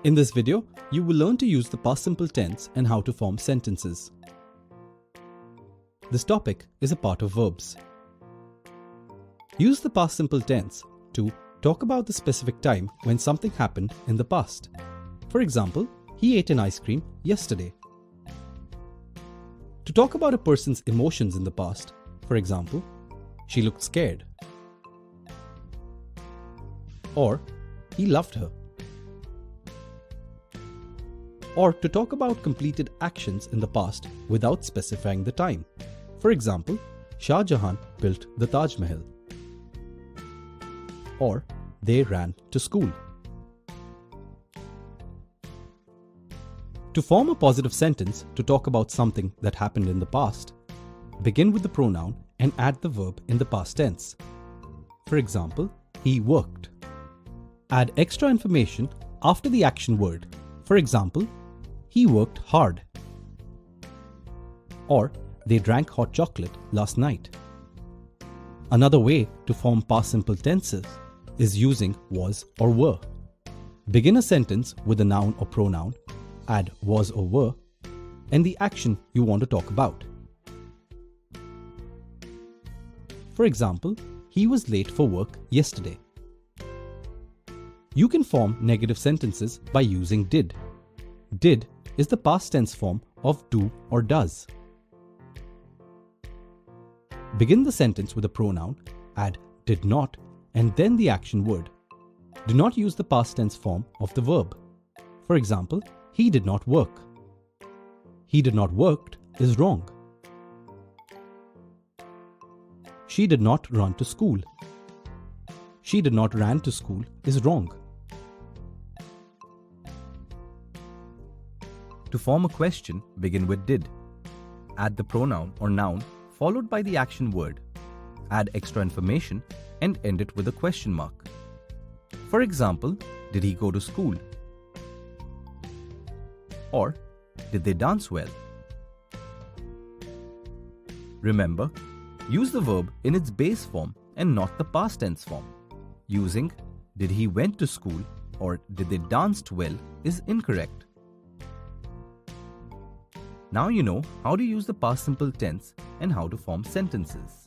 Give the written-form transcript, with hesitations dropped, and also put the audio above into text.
In this video, you will learn to use the past simple tense and how to form sentences. This topic is a part of verbs. Use the past simple tense to talk about the specific time when something happened in the past. For example, he ate an ice cream yesterday. To talk about a person's emotions in the past, for example, she looked scared. Or, he loved her. Or to talk about completed actions in the past without specifying the time. For example, Shah Jahan built the Taj Mahal. Or, they ran to school. To form a positive sentence to talk about something that happened in the past, begin with the pronoun and add the verb in the past tense. For example, he worked. Add extra information after the action word. For example, he worked hard. Or, they drank hot chocolate last night. Another way to form past simple tenses is using was or were. Begin a sentence with a noun or pronoun, add was or were, and the action you want to talk about. For example, he was late for work yesterday. You can form negative sentences by using did. Did is the past tense form of do or does. Begin the sentence with a pronoun, add did not, and then the action word. Do not use the past tense form of the verb. For example, he did not work. He did not worked is wrong. She did not run to school. She did not ran to school is wrong. To form a question, begin with did. Add the pronoun or noun followed by the action word. Add extra information and end it with a question mark. For example, did he go to school? Or, did they dance well? Remember, use the verb in its base form and not the past tense form. Using did he went to school or did they danced well is incorrect. Now you know how to use the past simple tense and how to form sentences.